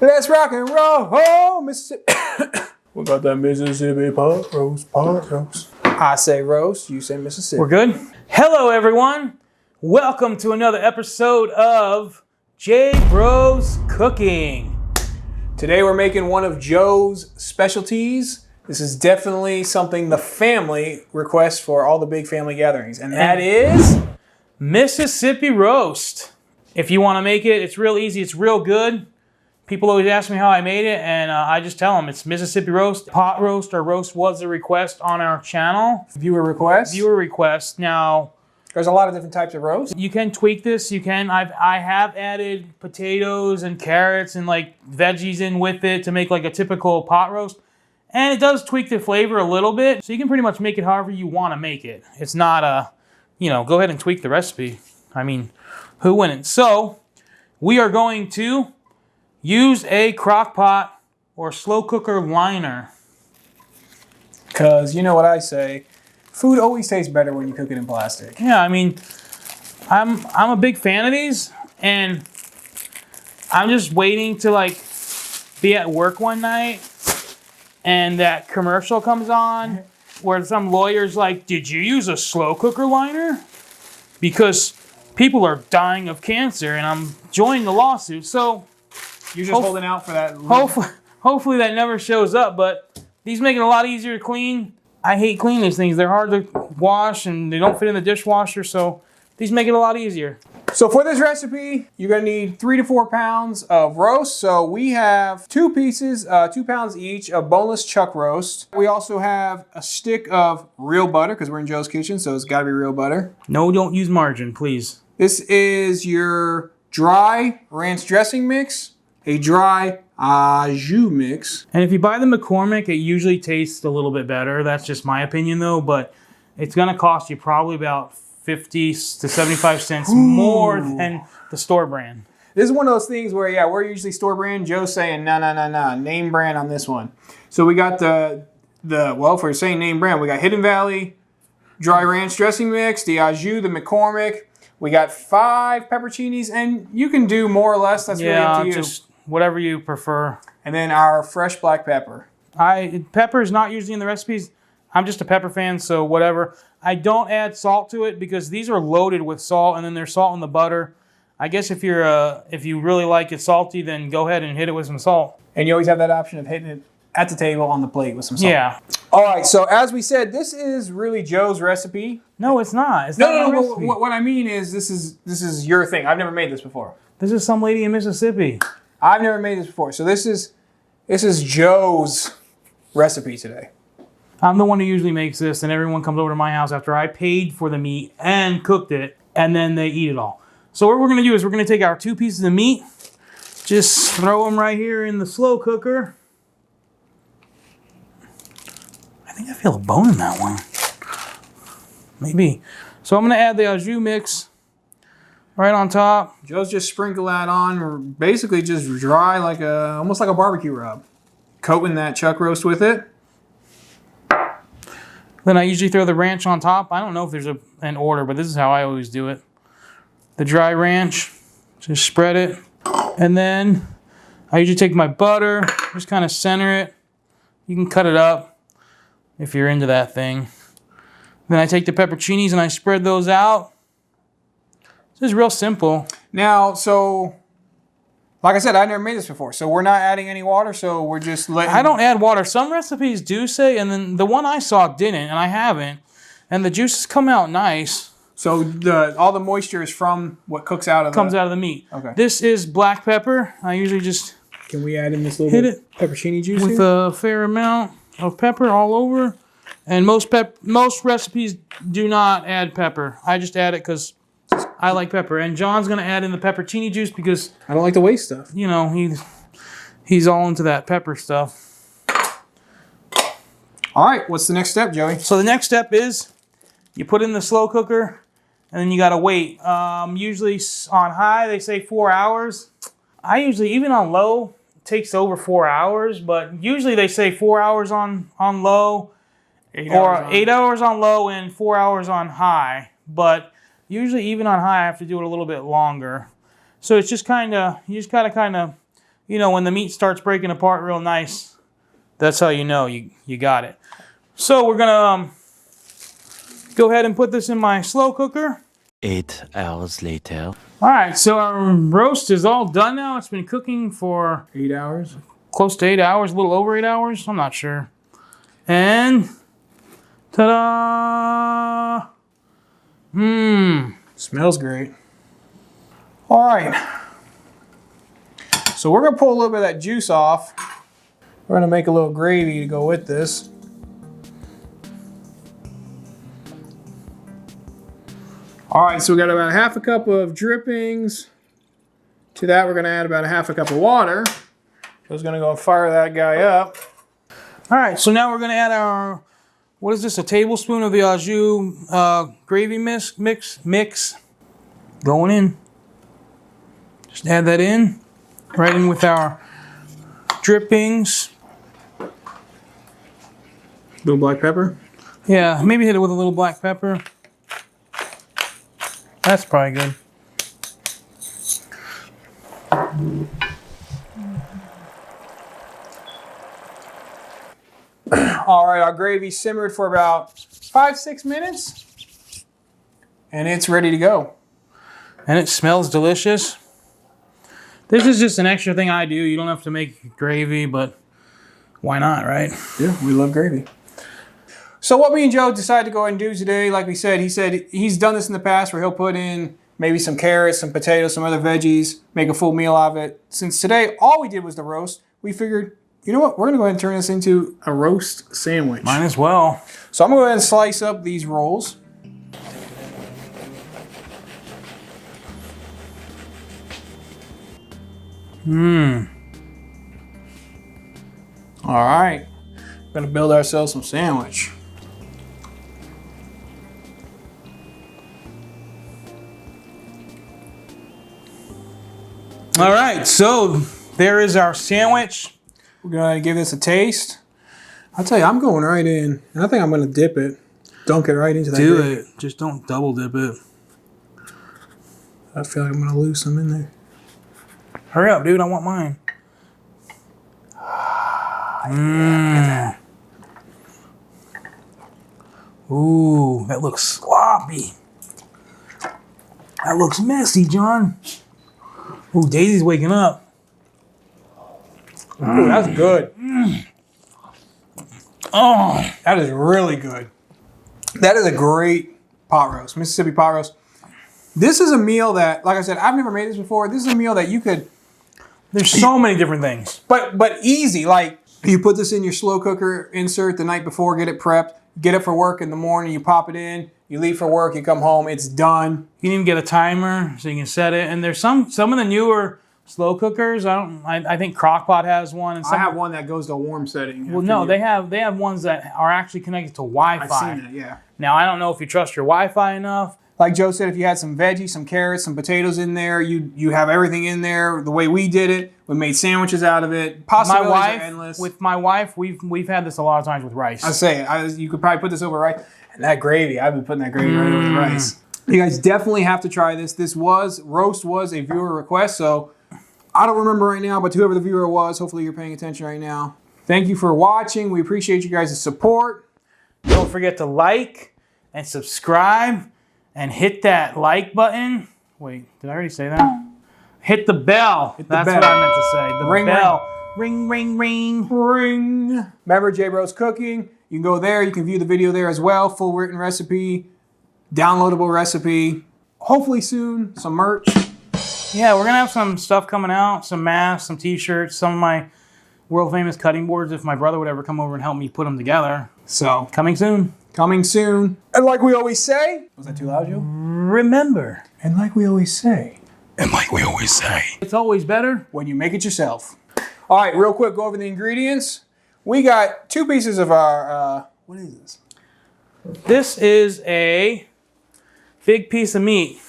Let's rock and roll, oh, Mississippi. We got that Mississippi pot roast, pot roast. I say roast, you say Mississippi. We're good? Hello, everyone. Welcome to another episode of J Bros Cooking. Today we're making one of Joe's specialties. This is definitely something the family requests for all the big family gatherings, and that is Mississippi roast. If you want to make it, it's real easy. It's real good. People always ask me how I made it, and I just tell them it's Mississippi roast. Pot roast or roast was a request on our channel. viewer requests. Viewer request. Now, there's a lot of different types of roast. you can tweak this. You can. I have added potatoes and carrots and like veggies in with it to make like a typical pot roast. And it does tweak the flavor a little bit. So you can pretty much make it however you want to make it. It's not a, go ahead and tweak the recipe. I mean, who wouldn't? So we are going to use a crock pot or slow cooker liner. Because you know what I say, food always tastes better when you cook it in plastic. Yeah, I mean, I'm a big fan of these, and I'm just waiting to like be at work one night and that commercial comes on where some lawyer's like, did you use a slow cooker liner? Because people are dying of cancer and I'm joining the lawsuit. So you're just holding out for that. Hopefully that never shows up, but these make it a lot easier to clean. I hate cleaning these things. They're hard to wash and they don't fit in the dishwasher, so these make it a lot easier. So for this recipe, you're gonna need 3 to 4 pounds of roast. So we have 2 pieces, 2 pounds each of boneless chuck roast. We also have a stick of real butter because we're in Joe's kitchen, so it's gotta be real butter. No, don't use margarine, please. This is your dry ranch dressing mix, a dry au jus mix. And if you buy the McCormick, it usually tastes a little bit better. That's just my opinion though, but it's gonna cost you probably about 50 to 75 cents more than the store brand. This is one of those things where, yeah, we're usually store brand. Joe's saying, no, name brand on this one. So we got well, if we're saying name brand, we got Hidden Valley, dry ranch dressing mix, the au jus, the McCormick. We got 5 pepperoncinis, and you can do more or less. That's really up to you. Just whatever you prefer. And then our fresh black pepper. Pepper is not usually in the recipes. I'm just a pepper fan, so whatever. I don't add salt to it because these are loaded with salt, and then there's salt in the butter. I guess if you really like it salty, then go ahead and hit it with some salt. And you always have that option of hitting it at the table on the plate with some salt. Yeah. All right, so as we said, this is really Joe's recipe. No, it's not. It's no. not What I mean is this is your thing. I've never made this before. This is some lady in Mississippi. I've never made this before. So this is Joe's recipe today. I'm the one who usually makes this, and everyone comes over to my house after I paid for the meat and cooked it, and then they eat it all. So what we're going to do is we're going to take our 2 pieces of meat, just throw them right here in the slow cooker. I think I feel a bone in that one. Maybe. So I'm going to add the au jus mix right on top. Joe's just sprinkle that on. We're basically just dry, almost like a barbecue rub. Coating that chuck roast with it. Then I usually throw the ranch on top. I don't know if there's an order, but this is how I always do it. The dry ranch, just spread it. And then I usually take my butter, just kind of center it. You can cut it up if you're into that thing. Then I take the pepperoncinis and I spread those out. This is real simple. Now, so like I said, I never made this before, so we're not adding any water, so we're just letting... I don't add water. Some recipes do say, and then the one I saw didn't, and I haven't. And the juices come out nice. So all the moisture is from what cooks out of comes out of the meat. Okay. This is black pepper. I usually just... Can we add in this little bit pepperoncini juice with here? A fair amount of pepper all over. And most recipes do not add pepper. I just add it because I like pepper. And John's going to add in the pepperoncini juice because... I don't like to waste stuff. He's all into that pepper stuff. All right, what's the next step, Joey? So the next step is you put in the slow cooker and then you got to wait. Usually on high, they say 4 hours. I usually, even on low, it takes over 4 hours. But usually they say 4 hours on low. 8 hours on low and 4 hours on high. But usually even on high, I have to do it a little bit longer. So it's just kind of, you just got to kind of you know, when the meat starts breaking apart real nice, that's how you know you got it. So we're gonna go ahead and put this in my slow cooker. 8 hours later. All right, so our roast is all done now. It's been cooking for 8 hours. close to 8 hours, a little over 8 hours. I'm not sure. And ta-da! Smells great. All right. So we're gonna pull a little bit of that juice off. We're gonna make a little gravy to go with this. All right, so we got about a half a cup of drippings. To that, we're gonna add about a half a cup of water. So it's gonna go and fire that guy up. All right, so now we're gonna add our, what is this, a tablespoon of the au jus gravy mix. Going in. Just add that in, right in with our drippings. Little black pepper. Yeah, maybe hit it with a little black pepper. That's probably good. All right, our gravy simmered for about 5-6 minutes. And it's ready to go. And it smells delicious. This is just an extra thing I do. You don't have to make gravy, but why not, right? Yeah, we love gravy. So what me and Joe decided to go ahead and do today, like we said, he said he's done this in the past where he'll put in maybe some carrots, some potatoes, some other veggies, make a full meal out of it. Since today, all we did was the roast, we figured, you know what, we're gonna go ahead and turn this into a roast sandwich. Might as well. So I'm gonna go ahead and slice up these rolls. All right, we're gonna build ourselves some sandwich. All right, so there is our sandwich. We're gonna give this a taste. I'll tell you, I'm going right in, and I think I'm gonna dip it. Dunk it right into that. Do gravy. it. Just don't double dip it. I feel like I'm gonna lose some in there. Hurry up, dude. I want mine. Ooh, that looks sloppy. That looks messy, John. Ooh, Daisy's waking up. Ooh, that's good. Oh, That is really good. That is a great pot roast, Mississippi pot roast. This is a meal that, like I said, I've never made this before. This is a meal that you could, there's so many different things. but easy. Like you put this in your slow cooker insert the night before, get it prepped, get it for work in the morning, you pop it in, you leave for work, you come home, it's done. You can even get a timer so you can set it. And there's some of the newer slow cookers. I think Crock-Pot has one. And I have one that goes to a warm setting. Well, no, they have ones that are actually connected to Wi-Fi. I've seen that, yeah. Now I don't know if you trust your Wi-Fi enough. Like Joe said, if you had some veggies, some carrots, some potatoes in there, you have everything in there. The way we did it, we made sandwiches out of it. Possibilities are endless. With my wife, we've had this a lot of times with rice. I say, you could probably put this over rice. And that gravy, I've been putting that gravy right over the rice. You guys definitely have to try this. Roast was a viewer request, so I don't remember right now, but whoever the viewer was, hopefully you're paying attention right now. Thank you for watching. We appreciate you guys' support. Don't forget to like and subscribe and hit that like button. Wait, did I already say that? Hit the bell. That's bell. what I meant to say. The Ring, bell. Ring, ring, ring. Ring. Remember J Bros Cooking. You can go there. You can view the video there as well. Full written recipe, downloadable recipe. Hopefully soon, some merch. Yeah, we're going to have some stuff coming out, some masks, some t-shirts, some of my world famous cutting boards if my brother would ever come over and help me put them together. So, Coming soon. coming soon. And like we always say, was that too loud, Joe? Remember. And like we always say, It's always better. when you make it yourself. All right, real quick, go over the ingredients. We got 2 pieces of our, what is this? This is a big piece of meat.